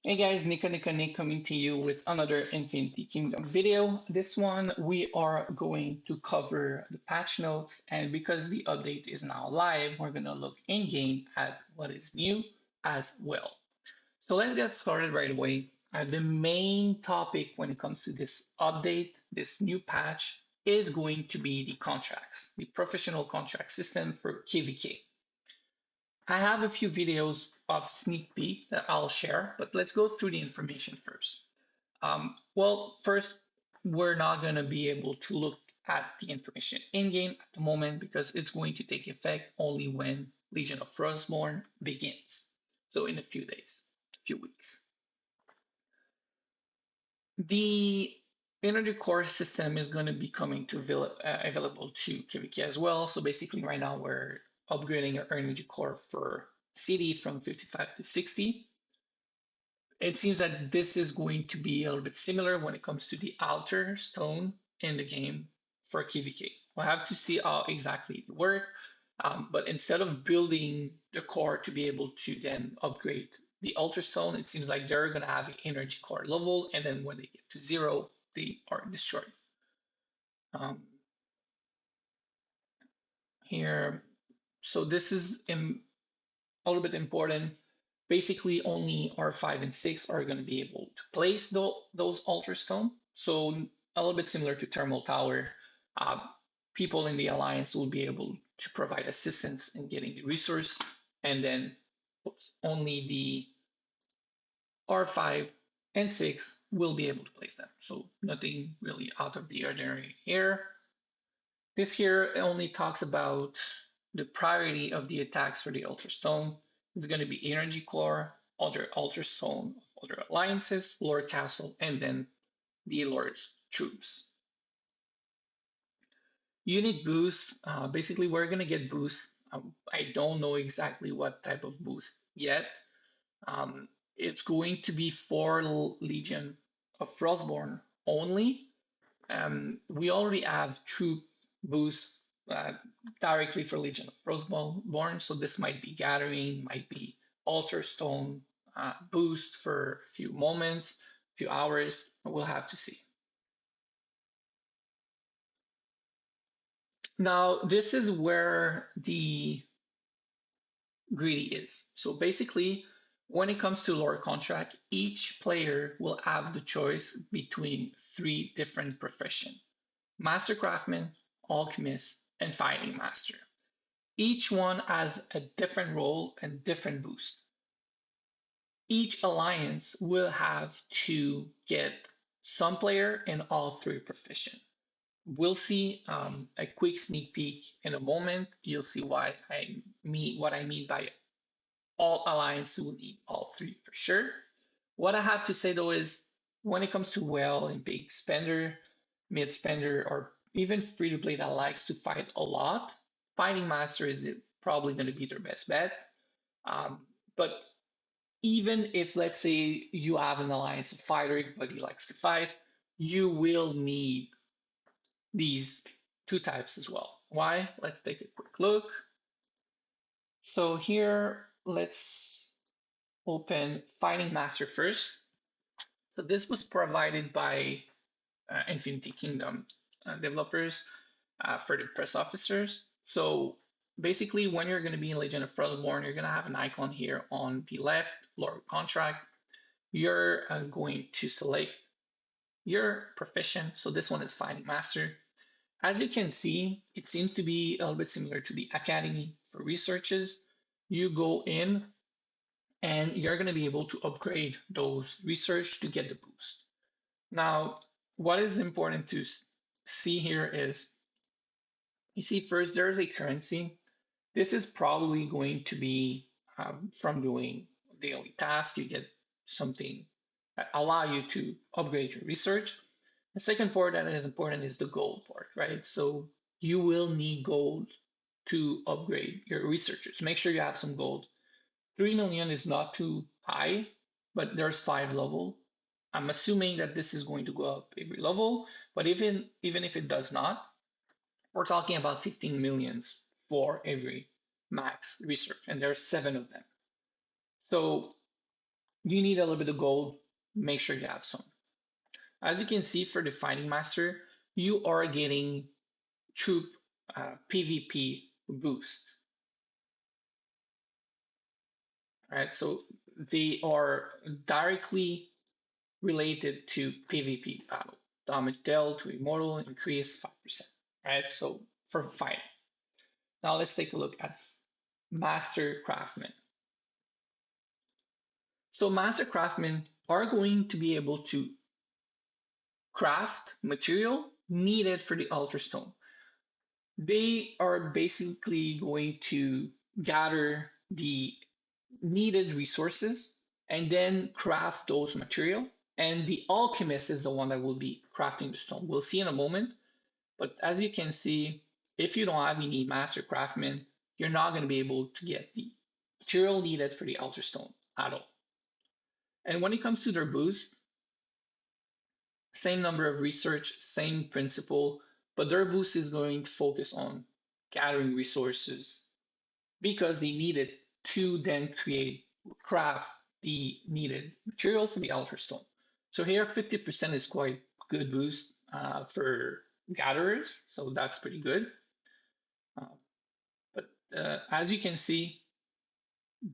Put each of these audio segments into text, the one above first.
Hey guys, Nick coming to you with another Infinity Kingdom video. This one we are going to cover the patch notes, and because the update is now live, we're going to look in game at what is new as well. So let's get started right away. The main topic when it comes to this update, this new patch, is going to be the contracts, the professional contract system for KVK. I have a few videos of sneak peek that I'll share, but let's go through the information first. Well, first, we're not going to be able to look at the information in-game at the moment because it's going to take effect only when Legion of Frostborn begins. So in a few days, a few weeks. The energy core system is going to be coming to available to KVK as well. So basically right now we're upgrading our energy core for CD from 55 to 60. It seems that this is going to be a little bit similar when it comes to the outer stone in the game for KVK. We'll have to see how exactly it works. But instead of building the core to be able to then upgrade the altar stone, it seems like they're going to have an energy core level, and then when they get to 0, they are destroyed. Here, so this is a little bit important. Basically, only R5 and 6 are going to be able to place those altar stone. So a little bit similar to Thermal Tower, people in the Alliance will be able to provide assistance in getting the resource, and then only the R5 and 6 will be able to place them. So nothing really out of the ordinary here. This here only talks about the priority of the attacks for the Altar Stone. It's going to be Energy Core, other Altar Stone of other alliances, Lord Castle, and then the Lord's troops. Unit boost, basically we're going to get boost. I don't know exactly what type of boost yet. It's going to be for Legion of Frostborn only. We already have troop boosts directly for Legion of Frostborn, so this might be Gathering, might be Altar Stone boost for a few moments, a few hours. We'll have to see. Now, this is where the greedy is. So basically, when it comes to lore contract, each player will have the choice between 3 different professions: Master Craftsman, Alchemist, and Fighting Master. Each one has a different role and different boost. Each alliance will have to get some player in all 3 professions. We'll see a quick sneak peek in a moment. You'll see what I mean by all alliances will need all 3 for sure. What I have to say though is when it comes to whale and big spender, mid spender, or even free to play that likes to fight a lot, Fighting Master is probably going to be their best bet. But even if, let's say, you have an alliance of fighter, everybody likes to fight, you will need these 2 types as well. Why? Let's take a quick look. So here, let's open Fighting Master first. So this was provided by Infinity Kingdom developers for the press officers. So basically, when you're going to be in Legion of Frostborn, you're going to have an icon here on the left, Lore Contract. You're going to select your profession. So this one is Fighting Master. As you can see, it seems to be a little bit similar to the Academy for researches. You go in and you're going to be able to upgrade those research to get the boost. Now, what is important to see here is, you see first there is a currency. This is probably going to be from doing daily tasks. You get something that allow you to upgrade your research. The second part that is important is the gold part, right? So you will need gold to upgrade your researchers. Make sure you have some gold. 3 million is not too high, but there's 5 level. I'm assuming that this is going to go up every level, but even if it does not, we're talking about 15 millions for every max research, and there are 7 of them. So you need a little bit of gold, make sure you have some. As you can see for the Fighting Master, you are getting troop PvP boost. Right? So they are directly related to PvP battle. Damage dealt to immortal increase 5%. Right? So for fighting. Now let's take a look at Master Craftsman. So Master Craftsmen are going to be able to craft material needed for the altar stone. They are basically going to gather the needed resources and then craft those material. And the alchemist is the one that will be crafting the stone. We'll see in a moment. But as you can see, if you don't have any master craftsman, you're not going to be able to get the material needed for the altar stone at all. And when it comes to their boost, same number of research, same principle, but their boost is going to focus on gathering resources because they need it to then craft the needed material for the altar stone. So here, 50% is quite good boost for gatherers, so that's pretty good. But as you can see,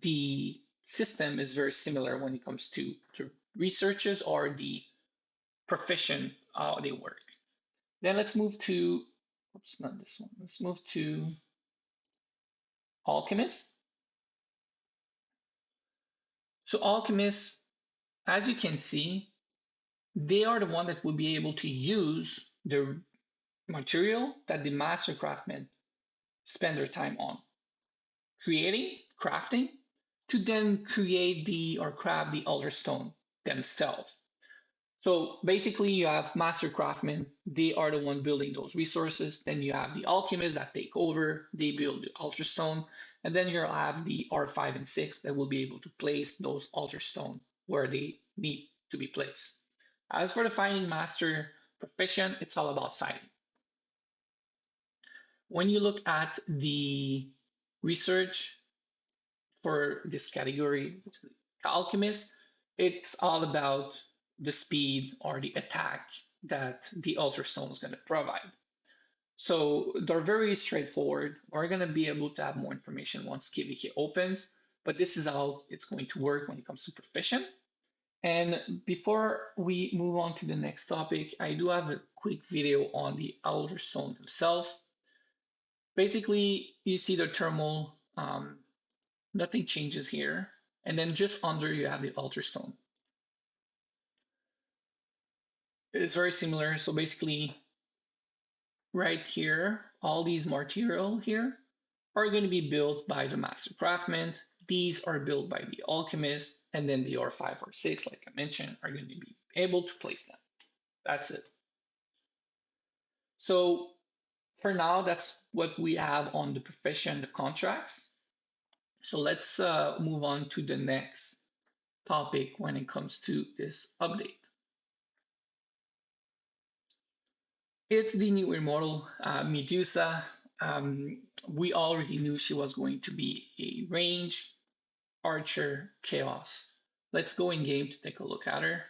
the system is very similar when it comes to researchers or the profession they work. Then let's move to, oops, not this one. Let's move to Alchemist. So Alchemist, as you can see, they are the one that will be able to use the material that the master craftsmen spend their time on creating, crafting, to then create the or craft the altar stone themselves. So basically, you have master craftsmen, they are the one building those resources. Then you have the alchemists that take over, they build the altar stone. And then you'll have the R5 and 6 that will be able to place those altar stone where they need to be placed. As for the fighting master profession, it's all about fighting. When you look at the research for this category, alchemist, it's all about the speed or the attack that the ultrastone is going to provide. So they're very straightforward. We're going to be able to have more information once KVK opens, but this is how it's going to work when it comes to proficient. And before we move on to the next topic, I do have a quick video on the Elderstone themselves. Basically, you see the thermal, nothing changes here. And then just under you have the Elderstone. It's very similar. So basically, right here, all these material here are going to be built by the Master Craftsman. These are built by the Alchemist, and then the R5 or 6, like I mentioned, are going to be able to place them. That's it. So for now, that's what we have on the profession, the contracts. So let's move on to the next topic when it comes to this update. It's the new immortal Medusa. We already knew she was going to be a range, archer, chaos. Let's go in game to take a look at her.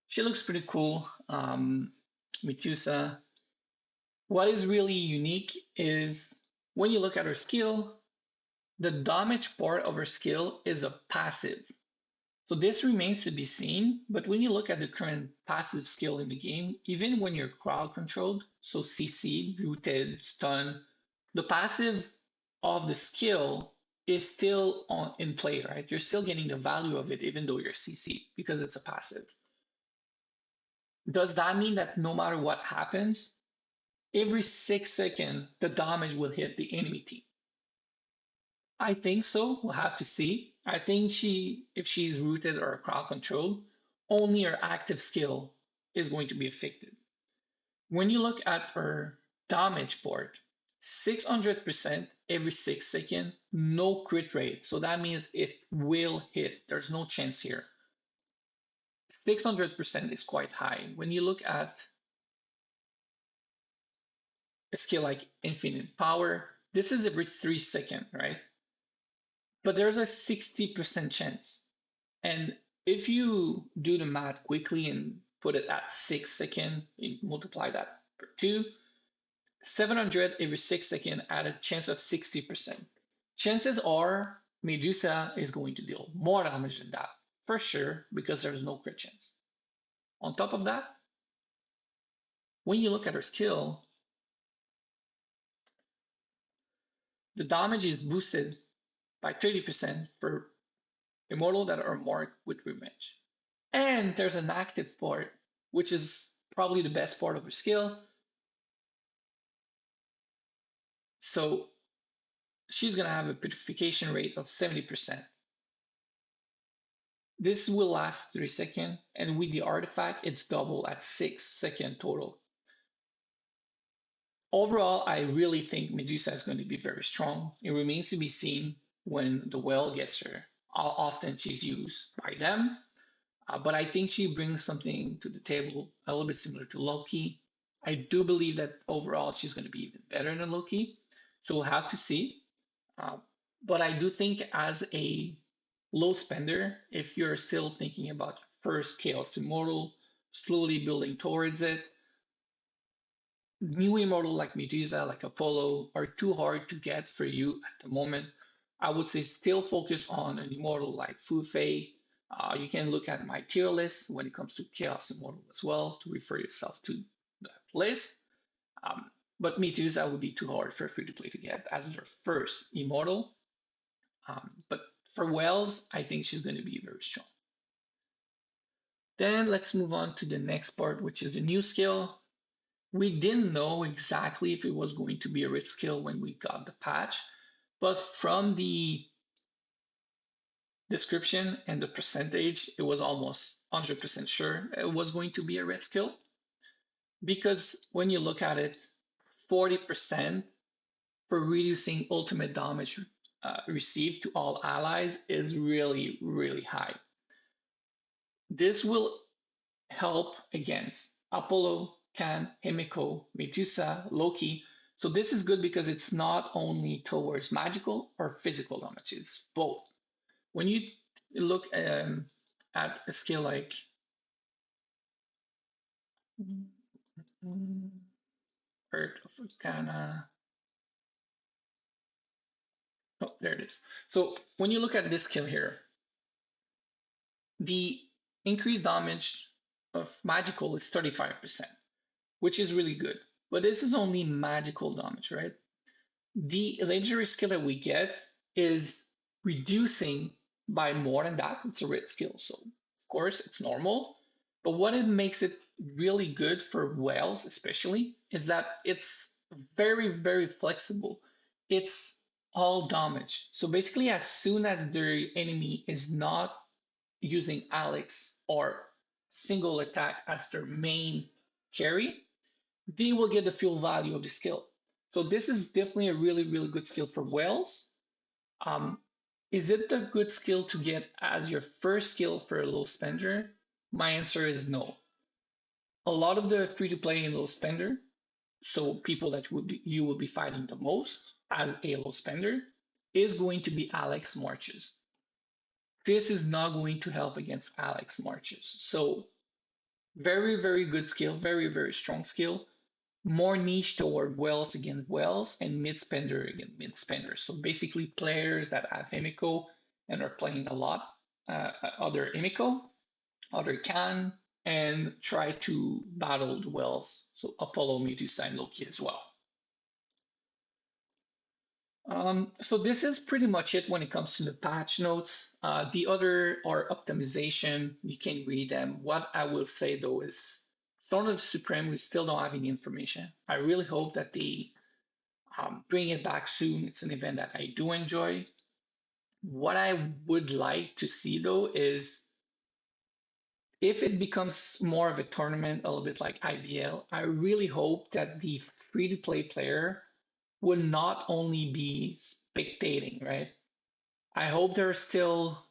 She looks pretty cool. Medusa. What is really unique is when you look at her skill, the damage part of her skill is a passive. So this remains to be seen, but when you look at the current passive skill in the game, even when you're crowd controlled, so CC, rooted, stun, the passive of the skill is still in play, right? You're still getting the value of it even though you're CC because it's a passive. Does that mean that no matter what happens, every 6 seconds the damage will hit the enemy team? I think so. We'll have to see. I think if she's rooted or crowd control, only her active skill is going to be affected. When you look at her damage board, 600% every 6 seconds, no crit rate. So that means it will hit. There's no chance here. 600% is quite high. When you look at a skill like infinite power, this is every 3 seconds, right? But there's a 60% chance. And if you do the math quickly and put it at 6 seconds, you multiply that per two, 700 every 6 seconds at a chance of 60%. Chances are Medusa is going to deal more damage than that, for sure, because there's no crit chance. On top of that, when you look at her skill, the damage is boosted by 30% for immortal that are marked with revenge. And there's an active part, which is probably the best part of her skill. So she's going to have a purification rate of 70%. This will last 3 seconds, and with the artifact, it's double at 6 seconds total. Overall, I really think Medusa is going to be very strong. It remains to be seen when the whale gets her, how often she's used by them. But I think she brings something to the table a little bit similar to Loki. I do believe that overall she's going to be even better than Loki. So we'll have to see. Uh, but I do think as a low spender, if you're still thinking about first Chaos Immortal, slowly building towards it, new immortal like Medusa, like Apollo, are too hard to get for you at the moment. I would say still focus on an immortal like Fu Fei. You can look at my tier list when it comes to Chaos Immortal as well to refer yourself to that list. Um, but Medusa would be too hard for free to play to get as their first immortal. But for Wells, I think she's going to be very strong. Then let's move on to the next part, which is the new skill. We didn't know exactly if it was going to be a rich skill when we got the patch, but from the description and the percentage, it was almost 100% sure it was going to be a red skill. Because when you look at it, 40% for reducing ultimate damage received to all allies is really, really high. This will help against Apollo, Can, Himiko, Medusa, Loki. So this is good because it's not only towards magical or physical damage, it's both. When you look at a skill like Earth of Arcana, oh, there it is. So when you look at this skill here, the increased damage of magical is 35%, which is really good. But this is only magical damage, right? The legendary skill that we get is reducing by more than that. It's a red skill, so of course it's normal. But what it makes it really good for whales, especially, is that it's very, very flexible. It's all damage. So basically, as soon as the enemy is not using Alex or single attack as their main carry, they will get the full value of the skill. So this is definitely a really, really good skill for whales. Um, is it a good skill to get as your first skill for a low spender? My answer is no. A lot of the free to play and low spender, so people that you will be fighting the most as a low spender, is going to be Alex Marches. This is not going to help against Alex Marches. So very, very good skill, very, very strong skill. More niche toward whales against whales and mid spender against mid spenders. So basically, players that have Himiko and are playing a lot, other Himiko, other Can, and try to battle the whales. So Apollo, Medusa, and Loki as well. So this is pretty much it when it comes to the patch notes. The other are optimization. You can read them. What I will say though is Throne of the Supreme, we still don't have any information. I really hope that they bring it back soon. It's an event that I do enjoy. What I would like to see though is if it becomes more of a tournament, a little bit like IBL, I really hope that the free to play player would not only be spectating, right? I hope there's still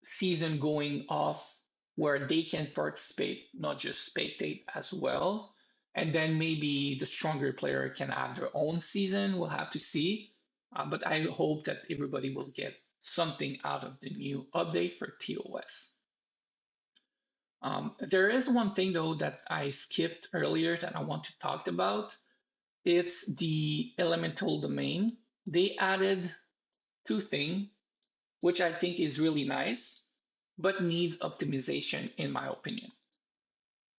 season going off where they can participate, not just spectate as well. And then maybe the stronger player can have their own season. We'll have to see. But I hope that everybody will get something out of the new update for ToS. There is one thing though that I skipped earlier that I want to talk about. It's the elemental domain. They added two things, which I think is really nice, but needs optimization in my opinion.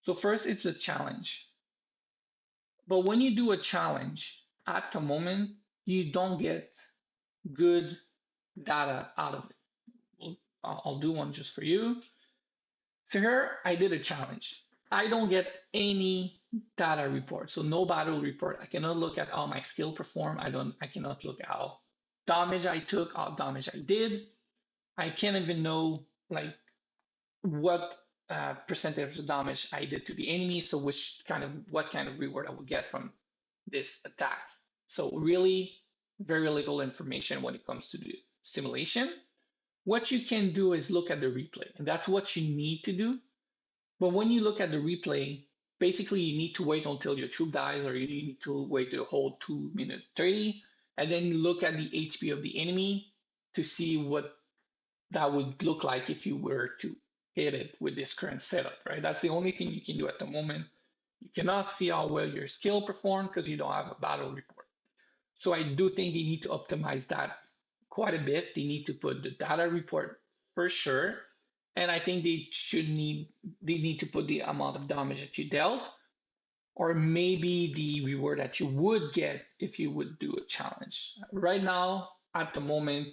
So first, it's a challenge. But when you do a challenge at the moment, you don't get good data out of it. Well, I'll do one just for you. So here I did a challenge. I don't get any data report, so no battle report. I cannot look at how my skill performed. I cannot look at how damage I took, how damage I did. I can't even know like what percentage of damage I did to the enemy, so what kind of reward I would get from this attack. So really very little information when it comes to the simulation. What you can do is look at the replay, and that's what you need to do. But when you look at the replay, basically you need to wait until your troop dies, or you need to wait the whole 2 minute 30, and then look at the HP of the enemy to see what that would look like if you were to hit it with this current setup, right? That's the only thing you can do at the moment. You cannot see how well your skill performed because you don't have a battle report. So I do think they need to optimize that quite a bit. They need to put the data report for sure. And I think they need to put the amount of damage that you dealt, or maybe the reward that you would get if you would do a challenge. Right now, at the moment,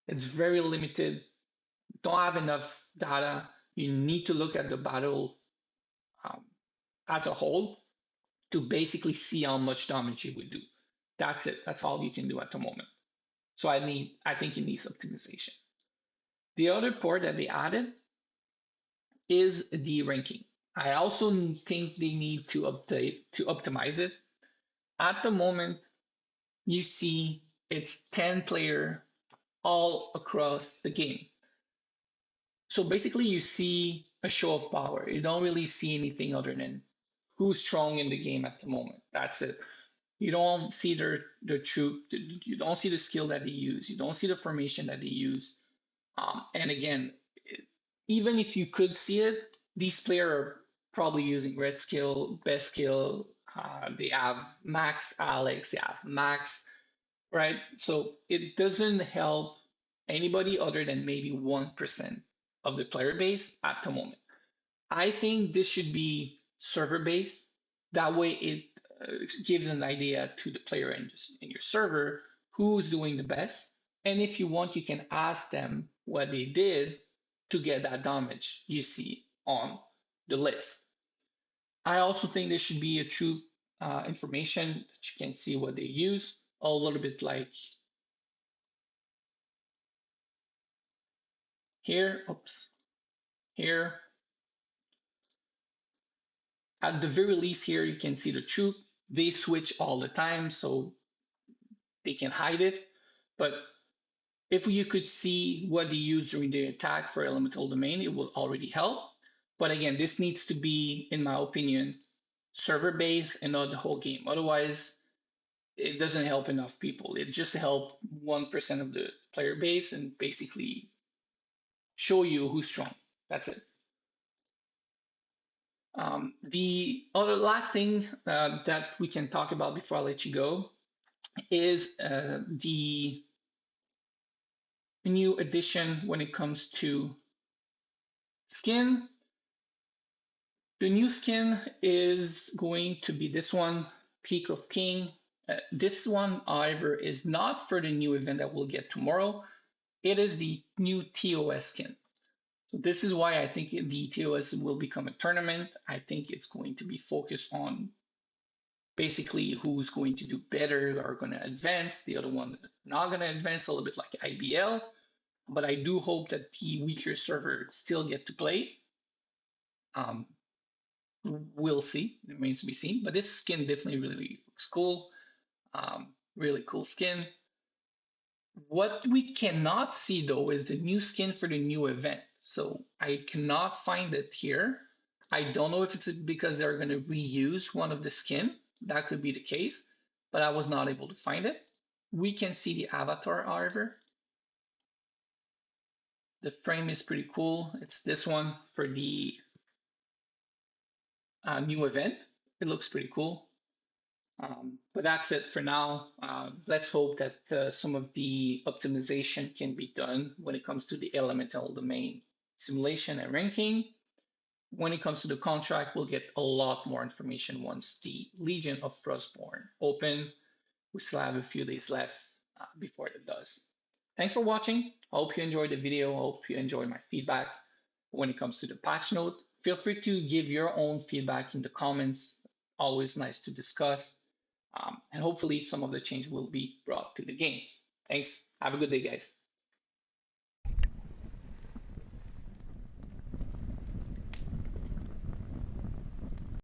it's very limited. Don't have enough data. You need to look at the battle um, as a whole to basically see how much damage you would do. That's it. That's all you can do at the moment. So I think it needs optimization. The other part that they added is the ranking. I also think they need to optimize it. At the moment, you see it's 10 player all across the game. So basically you see a show of power. You don't really see anything other than who's strong in the game at the moment. That's it. You don't see their troop. You don't see the skill that they use. You don't see the formation that they use. And again, even if you could see it, these players are probably using red skill, best skill. They have max Alex, they have max, right? So it doesn't help anybody other than maybe 1% of the player base at the moment. I think this should be server based. That way it gives an idea to the player in your server who's doing the best. And if you want, you can ask them what they did to get that damage you see on the list. I also think there should be a true information that you can see what they use, a little bit like here. Oops, here. At the very least here, you can see the troop. They switch all the time, so they can hide it. But if you could see what they use during the attack for elemental domain, it will already help. But again, this needs to be, in my opinion, server based and not the whole game. Otherwise, it doesn't help enough people. It just helps 1% of the player base and basically show you who's strong. That's it. The other last thing that we can talk about before I let you go is the new addition when it comes to skin. The new skin is going to be this one, Peak of King. This one, however, is not for the new event that we'll get tomorrow. It is the new ToS skin. So this is why I think the ToS will become a tournament. I think it's going to be focused on basically who's going to do better or going to advance. The other one not going to advance, a little bit like IBL. But I do hope that the weaker servers still get to play. We'll see. It remains to be seen. But this skin definitely really looks cool. Really cool skin. What we cannot see though is the new skin for the new event. So I cannot find it here. I don't know if it's because they're going to reuse one of the skin. That could be the case, but I was not able to find it. We can see the avatar, however. The frame is pretty cool. It's this one for the new event. It looks pretty cool. But that's it for now. Let's hope that some of the optimization can be done when it comes to the elemental domain simulation and ranking. When it comes to the contract, we'll get a lot more information once the Legion of Frostborn open. We still have a few days left before it does. Thanks for watching. I hope you enjoyed the video. I hope you enjoyed my feedback. When it comes to the patch note, feel free to give your own feedback in the comments. Always nice to discuss. And hopefully some of the change will be brought to the game. Thanks. Have a good day, guys.